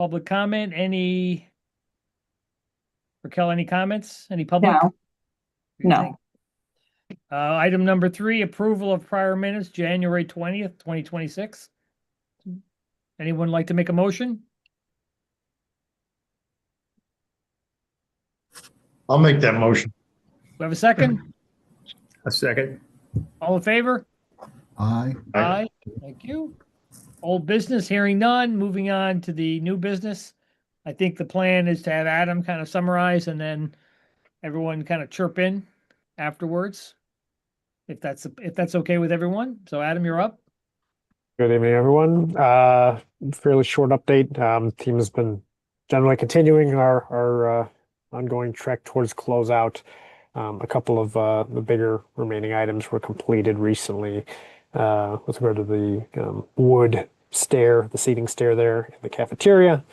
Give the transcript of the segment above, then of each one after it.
Public comment, Raquel, any comments? Any public? No, no. Item number 3, approval of prior minutes, January 20th, 2026. Anyone like to make a motion? I'll make that motion. We have a second? A second. All in favor? Aye. Aye. Thank you. Old business, hearing none. Moving on to the new business. I think the plan is to have Adam kind of summarize and then everyone kind of chirp in afterwards. If that's okay with everyone. So Adam, you're up. Good evening, everyone. Fairly short update. Team has been generally continuing our ongoing trek towards closeout. A couple of the bigger remaining items were completed recently with regard to the wood stair, the seating stair there in the cafeteria,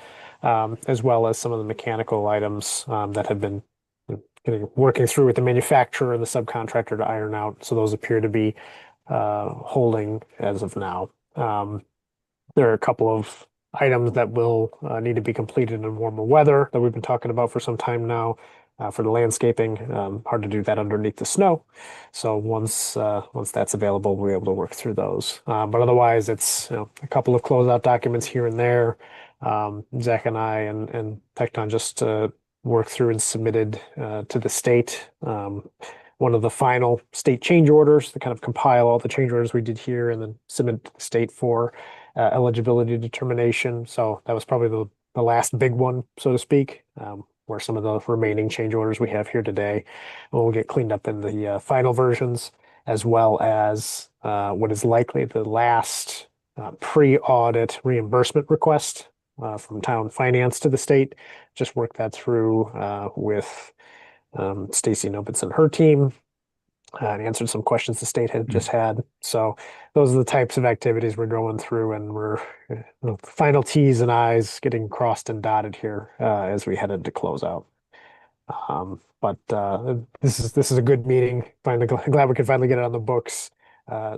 as well as some of the mechanical items that have been working through with the manufacturer and the subcontractor to iron out. So those appear to be holding as of now. There are a couple of items that will need to be completed in warmer weather that we've been talking about for some time now. For the landscaping, hard to do that underneath the snow. So once that's available, we'll be able to work through those. But otherwise, it's a couple of closeout documents here and there. Zach and I and Tecton just worked through and submitted to the state one of the final state change orders to kind of compile all the change orders we did here and then submit to the state for eligibility determination. So that was probably the last big one, so to speak. Where some of the remaining change orders we have here today will get cleaned up in the final versions, as well as what is likely the last pre-audit reimbursement request from town finance to the state. Just work that through with Stacy Nobitz and her team and answered some questions the state had just had. So those are the types of activities we're going through, and we're final T's and I's getting crossed and dotted here as we head into closeout. But this is a good meeting. Finally, glad we could finally get it on the books.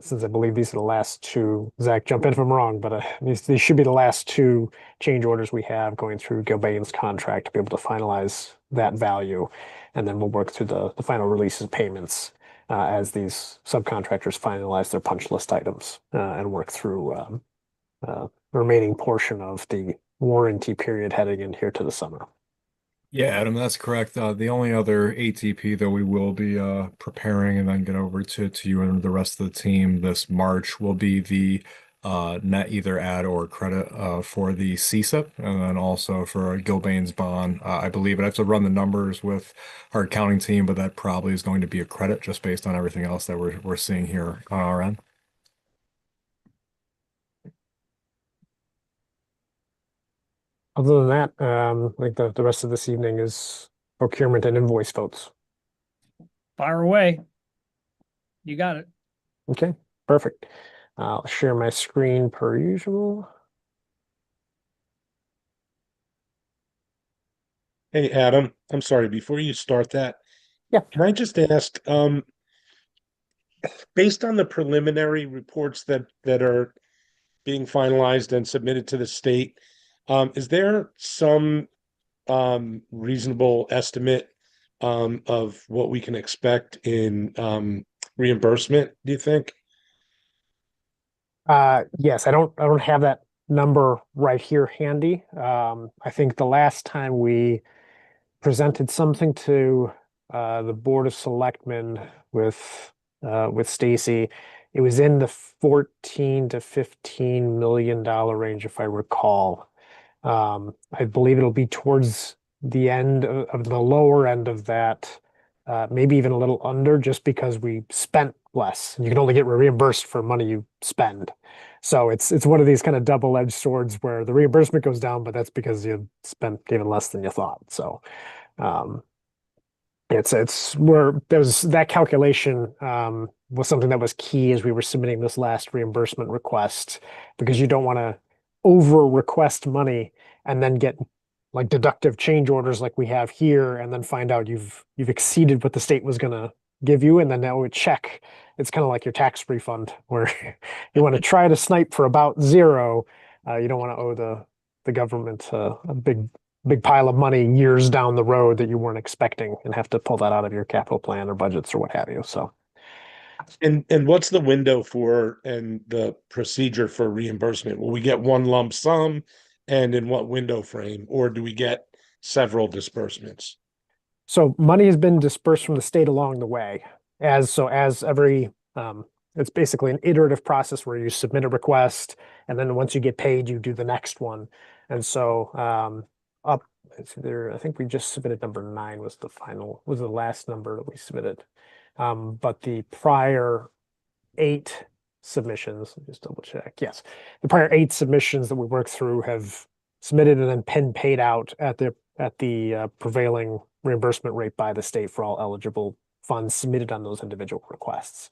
Since I believe these are the last two. Zach, jump in if I'm wrong, but these should be the last two change orders we have going through Gilbane's contract to be able to finalize that value, and then we'll work through the final releases payments as these subcontractors finalize their punch list items and work through the remaining portion of the warranty period heading in here to the summer. Yeah, Adam, that's correct. The only other ATP that we will be preparing and then get over to you and the rest of the team this March will be the net either add or credit for the CSIP, and then also for Gilbane's bond. I believe I have to run the numbers with our accounting team, but that probably is going to be a credit just based on everything else that we're seeing here on our end. Other than that, I think the rest of this evening is procurement and invoice votes. Fire away. You got it. Okay, perfect. I'll share my screen per usual. Hey, Adam, I'm sorry, before you start that, Yeah. can I just ask, based on the preliminary reports that are being finalized and submitted to the state, is there some reasonable estimate of what we can expect in reimbursement, do you think? Yes, I don't have that number right here handy. I think the last time we presented something to the Board of Selectmen with Stacy, it was in the 14 to 15 million dollar range, if I recall. I believe it'll be towards the end of the lower end of that, maybe even a little under, just because we spent less. You can only get reimbursed for money you spend. So it's one of these kind of double-edged swords where the reimbursement goes down, but that's because you spent even less than you thought. So it's where there was that calculation was something that was key as we were submitting this last reimbursement request, because you don't want to over request money and then get like deductive change orders like we have here, and then find out you've exceeded what the state was going to give you, and then now a check. It's kind of like your tax refund where you want to try to snipe for about zero. You don't want to owe the government a big pile of money years down the road that you weren't expecting and have to pull that out of your capital plan or budgets or what have you. So And what's the window for and the procedure for reimbursement? Will we get one lump sum, and in what window frame, or do we get several disbursements? So money has been dispersed from the state along the way. As every it's basically an iterative process where you submit a request, and then once you get paid, you do the next one. And so up it's either I think we just submitted number 9 was the last number that we submitted. But the prior 8 submissions, just double check. Yes, the prior 8 submissions that we worked through have submitted and then been paid out at the prevailing reimbursement rate by the state for all eligible funds submitted on those individual requests.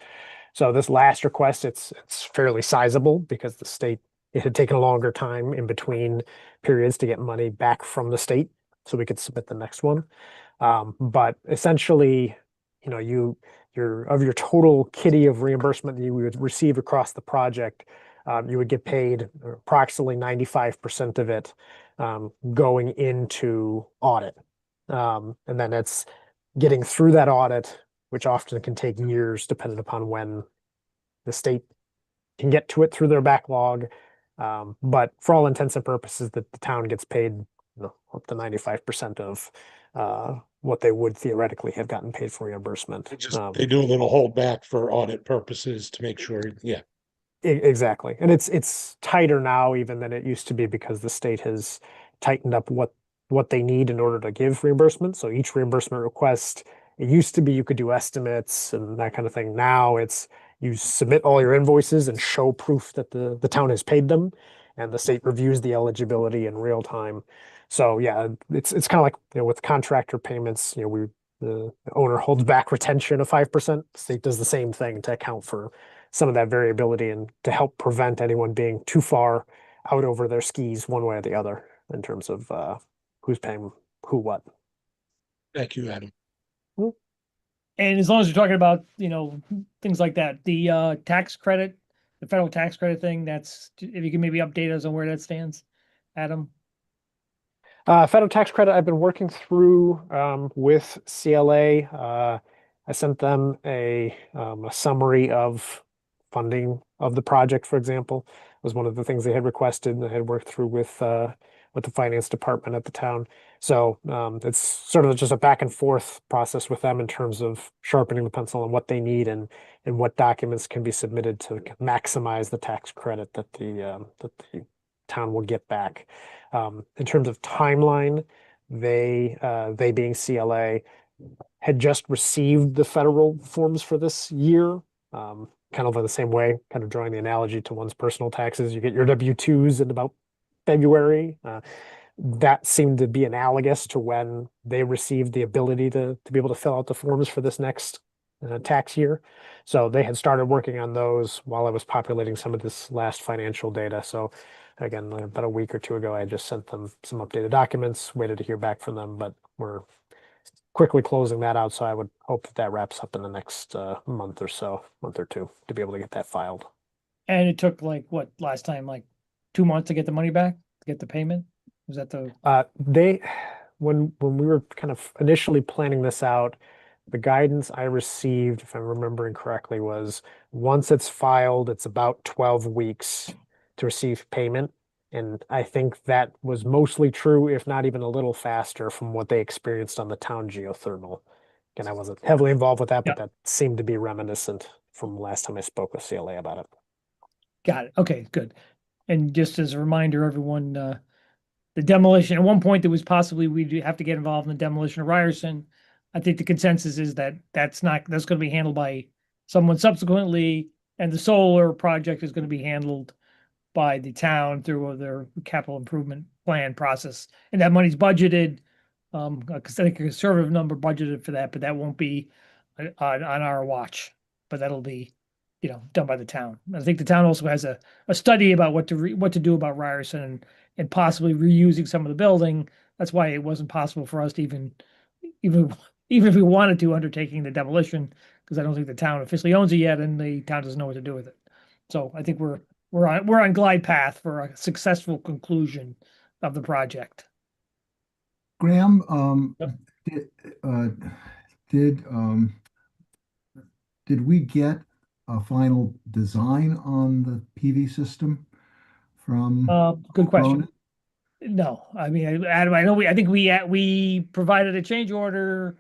So this last request, it's fairly sizable because the state, it had taken a longer time in between periods to get money back from the state, so we could submit the next one. But essentially, you know, your total kitty of reimbursement that you would receive across the project, you would get paid approximately 95% of it going into audit. And then it's getting through that audit, which often can take years depending upon when the state can get to it through their backlog. But for all intents and purposes, that the town gets paid, you know, up to 95% of what they would theoretically have gotten paid for reimbursement. They do a little holdback for audit purposes to make sure, yeah. Exactly. And it's tighter now even than it used to be because the state has tightened up what they need in order to give reimbursement. So each reimbursement request, it used to be you could do estimates and that kind of thing. Now it's you submit all your invoices and show proof that the town has paid them, and the state reviews the eligibility in real time. So yeah, it's kind of like, you know, with contractor payments, you know, the owner holds back retention of 5%. The state does the same thing to account for some of that variability and to help prevent anyone being too far out over their skis one way or the other in terms of who's paying who what. Thank you, Adam. And as long as you're talking about, you know, things like that, the tax credit, the federal tax credit thing, that's, if you can maybe update us on where that stands, Adam. Federal tax credit, I've been working through with CLA. I sent them a summary of funding of the project, for example. It was one of the things they had requested and I had worked through with the finance department at the town. So it's sort of just a back and forth process with them in terms of sharpening the pencil on what they need and what documents can be submitted to maximize the tax credit that the town will get back. In terms of timeline, they being CLA had just received the federal forms for this year, kind of in the same way, kind of drawing the analogy to one's personal taxes. You get your W-2s in about February. That seemed to be analogous to when they received the ability to be able to fill out the forms for this next tax year. So they had started working on those while I was populating some of this last financial data. So again, about a week or 2 ago, I just sent them some updated documents, waited to hear back from them, but we're quickly closing that out. So I would hope that wraps up in the next month or 2, to be able to get that filed. And it took like what last time, like 2 months to get the money back, to get the payment? Was that the? When we were kind of initially planning this out, the guidance I received, if I'm remembering correctly, was once it's filed, it's about 12 weeks to receive payment. And I think that was mostly true, if not even a little faster from what they experienced on the town geothermal. Again, I wasn't heavily involved with that, but that seemed to be reminiscent from last time I spoke with CLA about it. Got it. Okay, good. And just as a reminder, everyone, the demolition, at one point there was possibly we'd have to get involved in the demolition of Ryerson. I think the consensus is that that's going to be handled by someone subsequently, and the solar project is going to be handled by the town through their capital improvement plan process. And that money's budgeted, because I think a conservative number budgeted for that, but that won't be on our watch, but that'll be, you know, done by the town. I think the town also has a study about what to do about Ryerson and possibly reusing some of the building. That's why it wasn't possible for us to even if we wanted to undertaking the demolition, because I don't think the town officially owns it yet, and the town doesn't know what to do with it. So I think we're on glide path for a successful conclusion of the project. Graham, Yep. did, did, did we get a final design on the PV system from Good question. Ronan? No, I mean, Adam, I know I think we provided a change order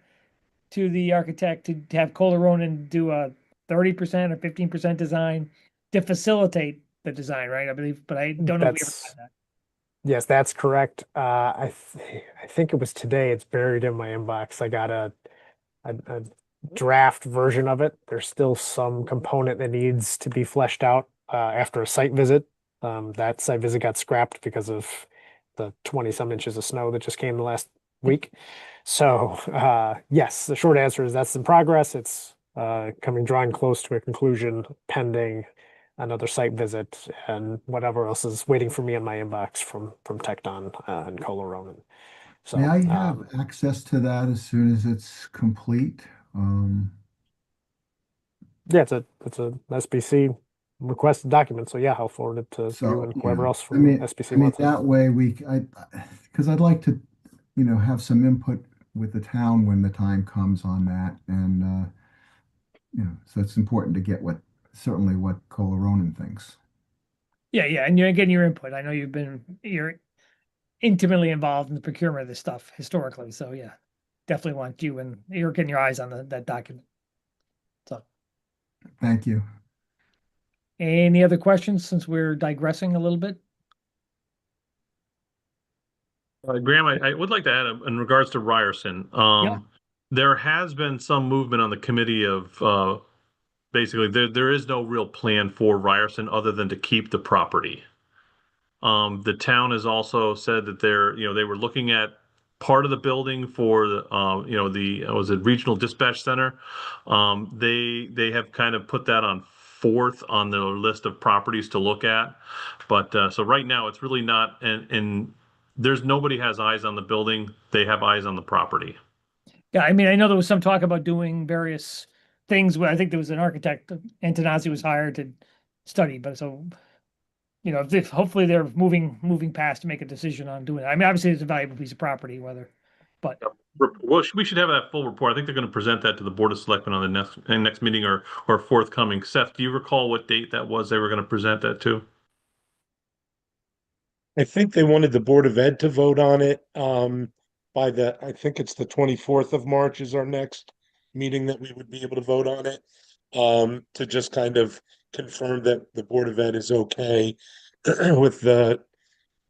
to the architect to have Kohler Ronan do a 30% or 15% design to facilitate the design, right? I believe, but I don't know if we ever That's had that. Yes, that's correct. I think it was today. It's buried in my inbox. I got a draft version of it. There's still some component that needs to be fleshed out after a site visit. That site visit got scrapped because of the 20 some inches of snow that just came the last week. So yes, the short answer is that's in progress. It's drawing close to a conclusion pending another site visit and whatever else is waiting for me in my inbox from Tecton and Kohler Ronan. So May I have access to that as soon as it's complete? yeah, it's a SBC requested document. So yeah, I'll forward it to you So, and whoever yeah, else I from mean, SBC I mean, wants it. that way because I'd like to, have some input with the town when the time comes on that. And, so it's important to get certainly what Kohler Ronan thinks. Yeah, yeah, and you're getting your input. I know you're intimately involved in the procurement of this stuff historically, so yeah, definitely want you and you're getting your eyes on that document. So, Thank you. any other questions since we're digressing a little bit? Graham, I would like to add in regards to Ryerson. Yeah. There has been some movement on the committee of basically there is no real plan for Ryerson other than to keep the property. The town has also said that they were looking at part of the building for the was it Regional Dispatch Center. They have kind of put that on fourth on the list of properties to look at, but so right now it's really not, and there's nobody has eyes on the building. They have eyes on the property. Yeah, I mean, I know there was some talk about doing various things where I think there was an architect, Antonazzi was hired to study, but so, if hopefully they're moving past to make a decision on doing it. I mean, obviously it's a valuable piece of property, but Well, we should have that full report. I think they're going to present that to the Board of Selectmen on the next meeting or forthcoming. Seth, do you recall what date that was they were going to present that to? I think they wanted the Board of Ed to vote on it, I think it's the 24th of March is our next meeting that we would be able to vote on it. To just kind of confirm that the Board of Ed is okay with the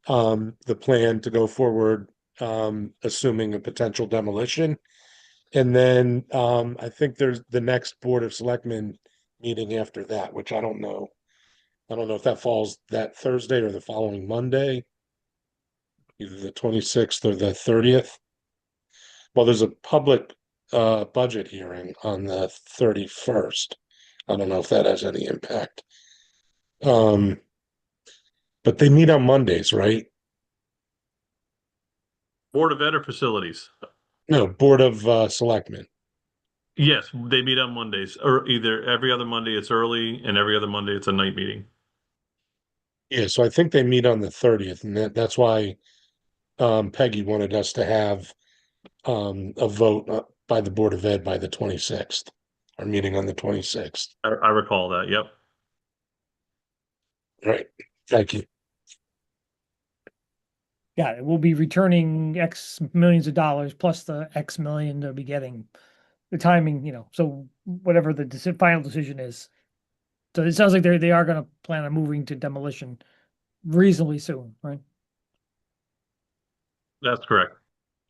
plan to go forward, assuming a potential demolition. And then, I think there's the next Board of Selectmen meeting after that, which I don't know. I don't know if that falls that Thursday or the following Monday, either the 26th or the 30th. Well, there's a public budget hearing on the 31st. I don't know if that has any impact. But they meet on Mondays, right? Board of Ed or Facilities? No, Board of Selectmen. Yes, they meet on Mondays, or either every other Monday it's early and every other Monday it's a night meeting. Yeah, so I think they meet on the 30th, and that's why Peggy wanted us to have a vote by the Board of Ed by the 26th. Our meeting on the 26th. I recall that. Yep. Right. Thank you. yeah, we'll be returning X millions of dollars plus the X million they'll be getting. The timing, so whatever the final decision is. So it sounds like they are going to plan on moving to demolition reasonably soon, right? That's correct.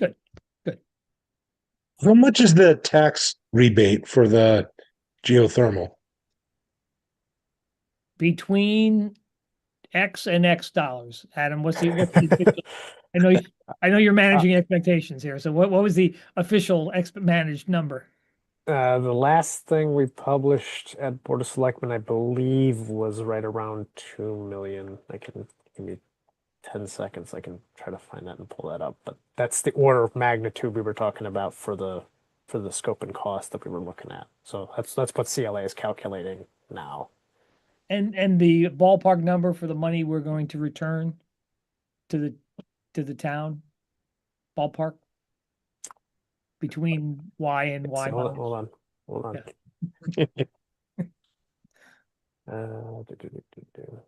Good. How much is the tax rebate for the geothermal? Between X and X dollars, Adam, what's the official- I know you're managing expectations here. So what was the official managed number? The last thing we published at Board of Selectmen, I believe, was right around 2 million. Give me 10 seconds. I can try to find that and pull that up. But that's the order of magnitude we were talking about for the scope and cost that we were looking at. So that's what CLA is calculating now. And the ballpark number for the money we're going to return to to the town? Ballpark? Between Y and So Y minus? hold on. Do, do, do, do, do.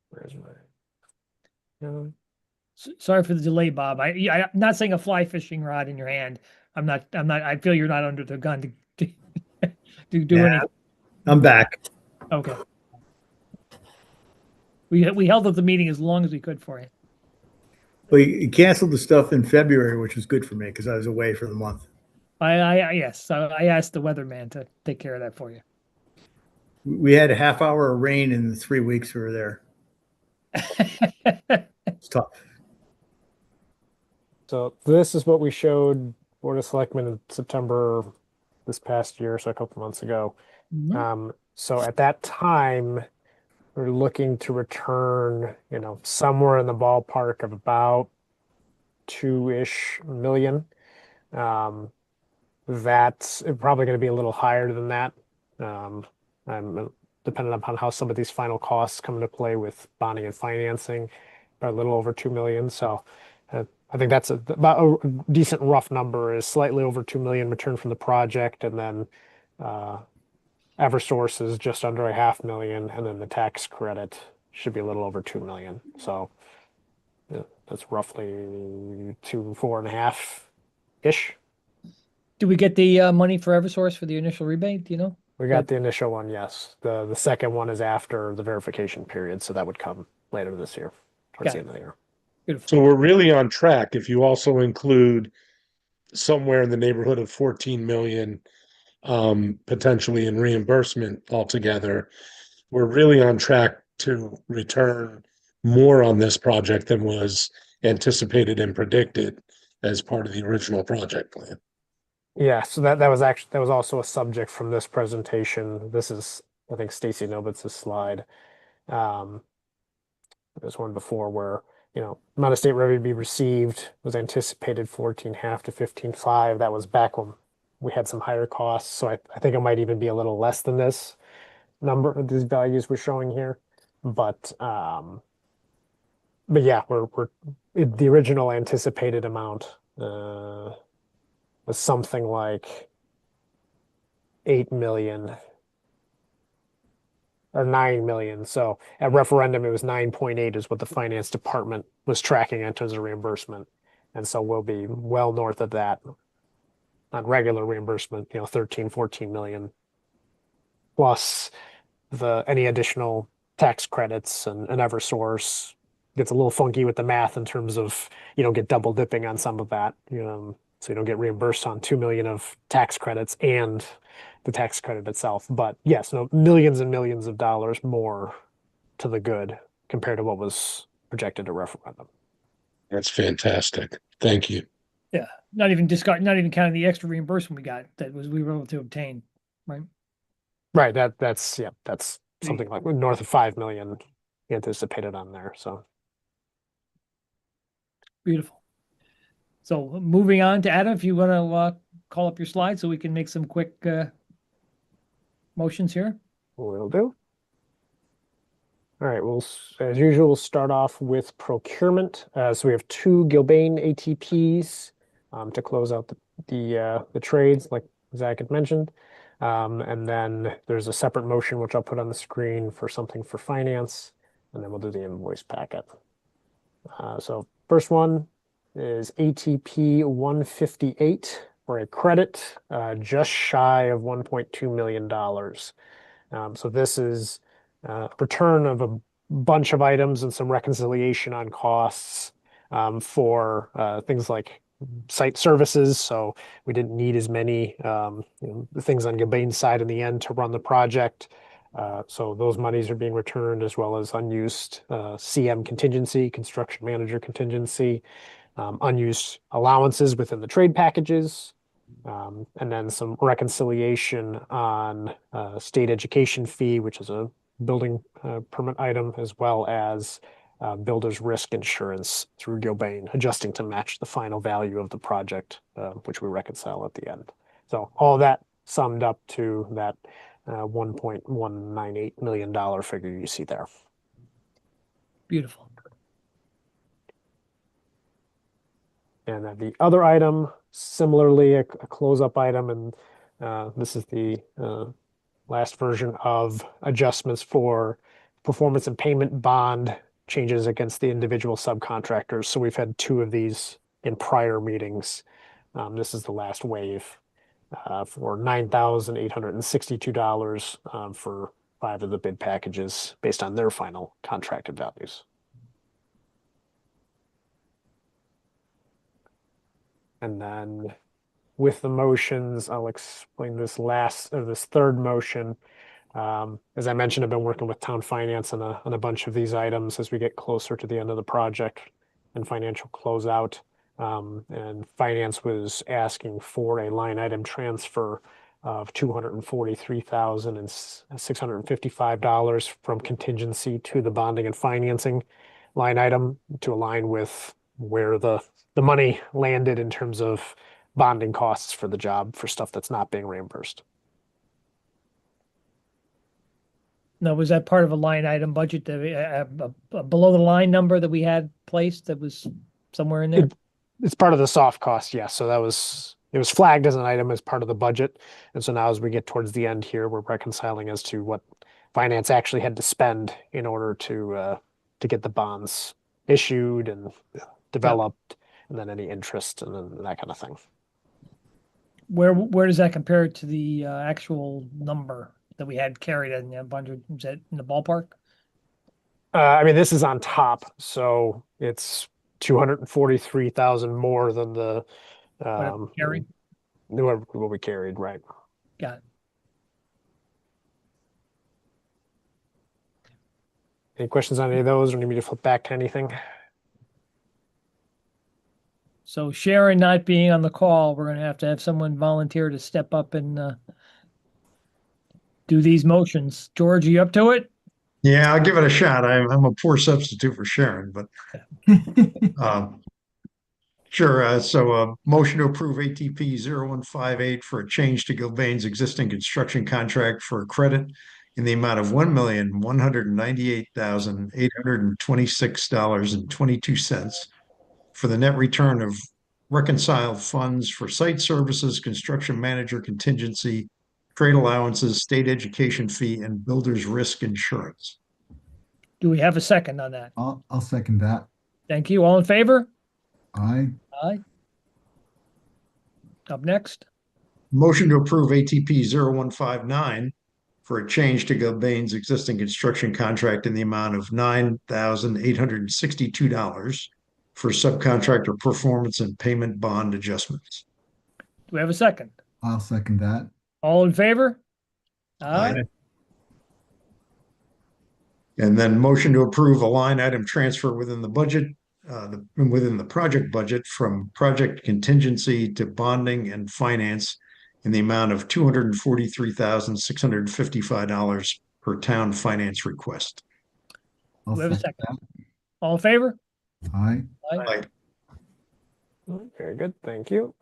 Where's my? No. Sorry for the delay, Bob. I'm not saying a fly fishing rod in your hand. I feel you're not under the gun to do Yeah. anything. I'm back. Okay. We held up the meeting as long as we could for you. Well, you canceled the stuff in February, which was good for me because I was away for the month. Yes. So I asked the weatherman to take care of that for you. We had a half hour of rain in the 3 weeks we were there. It's tough. So this is what we showed Board of Selectmen in September this past year, so a couple months ago. So at that time, we're looking to return, somewhere in the ballpark of about 2-ish million. That's probably going to be a little higher than that. I'm depending upon how some of these final costs come into play with bonding and financing, but a little over 2 million. So I think that's about a decent rough number, is slightly over 2 million returned from the project, and then Eversource is just under 500,000, and then the tax credit should be a little over 2 million. So that's roughly 4.5-ish. Do we get the money for Eversource for the initial rebate? Do you know? We got the initial one, yes. The second one is after the verification period, so that would come later this year, towards the end of the year. Beautiful. So we're really on track if you also include somewhere in the neighborhood of 14 million potentially in reimbursement altogether. We're really on track to return more on this project than was anticipated and predicted as part of the original project plan. Yeah, so that was also a subject from this presentation. This is, I think, Stacy Nobitz's slide. There's one before where, amount of state revenue to be received was anticipated 14.5 to 15.5. That was back when we had some higher costs. So I think it might even be a little less than this number, these values we're showing here. But yeah, the original anticipated amount was something like 8 million or 9 million. So at referendum, it was 9.8 is what the finance department was tracking in terms of reimbursement. And so we'll be well north of that on regular reimbursement, 13, 14 million plus any additional tax credits and Eversource gets a little funky with the math in terms of, get double dipping on some of that, so you don't get reimbursed on 2 million of tax credits and the tax credit itself. But yes, millions and millions of dollars more to the good compared to what was projected at referendum. That's fantastic. Thank you. Yeah, not even counting the extra reimbursement we got we were able to obtain, right? Right. That's something like north of 5 million anticipated on there. So Beautiful. So moving on to Adam, if you want to call up your slide so we can make some quick motions here. Will do. All right. As usual, we'll start off with procurement. So we have 2 Gilbane ATPs to close out the trades, like Zach had mentioned. And then there's a separate motion, which I'll put on the screen for something for finance, and then we'll do the invoice packet. So first one is ATP 158 for a credit just shy of $1.2 million. So this is a return of a bunch of items and some reconciliation on costs for things like site services. So we didn't need as many things on Gilbane's side in the end to run the project. So those monies are being returned, as well as unused CM contingency, construction manager contingency, unused allowances within the trade packages, and then some reconciliation on state education fee, which is a building permit item, as well as builder's risk insurance through Gilbane, adjusting to match the final value of the project, which we reconcile at the end. So all that summed up to that $1.198 million figure you see there. Beautiful. And then the other item, similarly, a close-up item, and this is the last version of adjustments for performance and payment bond changes against the individual subcontractors. So we've had 2 of these in prior meetings. This is the last wave for $9,862 for 5 of the bid packages based on their final contracted values. And then with the motions, I'll explain this third motion. As I mentioned, I've been working with town finance on a bunch of these items as we get closer to the end of the project and financial closeout. And finance was asking for a line item transfer of $243,655 from contingency to the bonding and financing line item to align with where the money landed in terms of bonding costs for the job for stuff that's not being reimbursed. Now, was that part of a line item budget that a below the line number that we had placed that was somewhere in there? It's part of the soft cost, yes. So it was flagged as an item as part of the budget. And so now as we get towards the end here, we're reconciling as to what finance actually had to spend in order to get the bonds issued and developed, and then any interest and then that kind of thing. Where does that compare to the actual number that we had carried in the budget? Is that in the ballpark? I mean, this is on top, so it's 243,000 more than the Carried? what we carried, right? Got it. Any questions on any of those, or need me to flip back to anything? So Sharon not being on the call, we're gonna have to have someone volunteer to step up and do these motions. George, are you up to it? Yeah, I'll give it a shot. I'm a poor substitute for Sharon, but sure. So motion to approve ATP 0158 for a change to Gilbane's existing construction contract for a credit in the amount of $1,198,826.22 for the net return of reconciled funds for site services, construction manager contingency, trade allowances, state education fee, and builder's risk insurance. Do we have a second on that? I'll second that. Thank you. All in favor? Aye. Aye. Up next. Motion to approve ATP 0159 for a change to Gilbane's existing construction contract in the amount of $9,862 for subcontractor performance and payment bond adjustments. Do we have a second? I'll second that. All in favor? Aye. And then motion to approve a line item transfer within the budget, within the project budget from project contingency to bonding and finance in the amount of $243,655 per town finance request. I'll We have a second All in favor? that. Aye. Aye. Very good, thank you.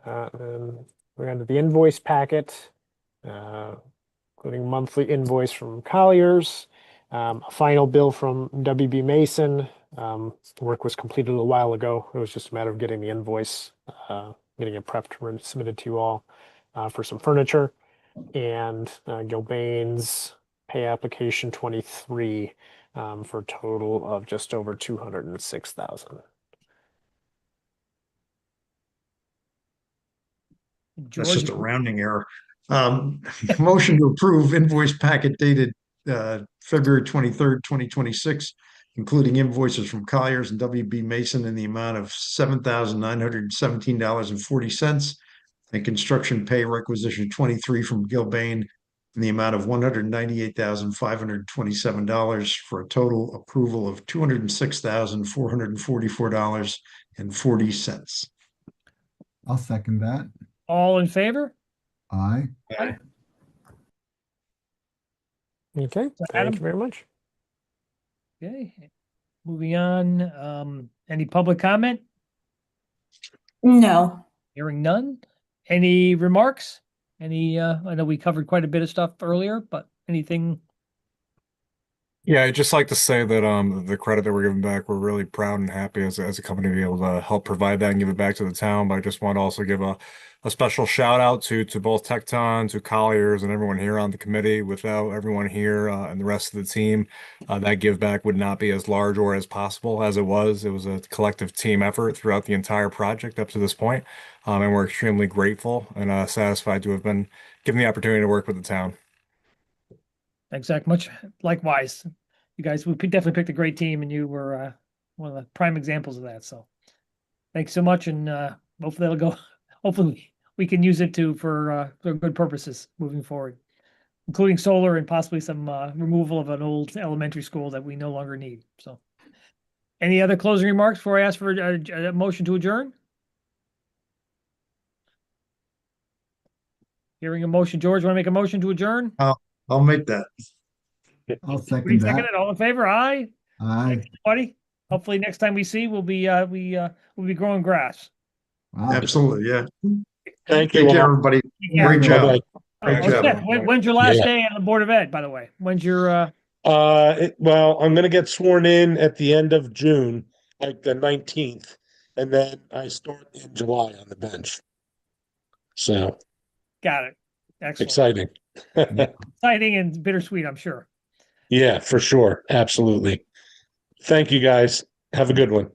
Then we're on to the invoice packet, including monthly invoice from Colliers, a final bill from WB Mason. Work was completed a while ago. It was just a matter of getting the invoice, getting it prepped and submitted to you all for some furniture. And Gilbane's pay application 23 for a total of just over 206,000. That's just a George, rounding error. Motion to approve invoice packet dated February 23rd, 2026, including invoices from Colliers and WB Mason in the amount of $7,917.40, and construction pay requisition 23 from Gilbane in the amount of $198,527 for a total approval of $206,444.40. I'll second that. all in favor? Aye. Okay, Adam? thank you very much. Okay, moving on. Any public comment? No. Hearing none. Any remarks? Any, I know we covered quite a bit of stuff earlier, but anything? Yeah, I'd just like to say that the credit that we're giving back, we're really proud and happy as a company to be able to help provide that and give it back to the town. But I just want to also give a special shout out to both Tecton, to Colliers, and everyone here on the committee. Without everyone here and the rest of the team, that give back would not be as large or as possible as it was. It was a collective team effort throughout the entire project up to this point, and we're extremely grateful and satisfied to have been given the opportunity to work with the town. Thanks, Zach. Much likewise. You guys, we definitely picked a great team, and you were one of the prime examples of that. So, thanks so much, and hopefully that'll go. Hopefully, we can use it for good purposes moving forward, including solar and possibly some removal of an old elementary school that we no longer need. So, any other closing remarks before I ask for a motion to adjourn? Hearing a motion, George, want to make a motion to adjourn? I'll make that. I'll Woody second second that. it. All in favor? Aye. Aye. Thanks, buddy. Hopefully next time we see, we'll be growing grass. Wow. Absolutely, yeah. Thank Take you care, all. everybody. Yeah. Great job. Bye-bye. Great Oh, job. shit. When's your last Yeah. day on the Board of Ed, by the way? When's your Well, I'm gonna get sworn in at the end of June, like the 19th, and then I start in July on the bench. So got it? Excellent. exciting. Exciting and bittersweet, I'm sure. Yeah, for sure. Absolutely. Thank you guys. Have a good one.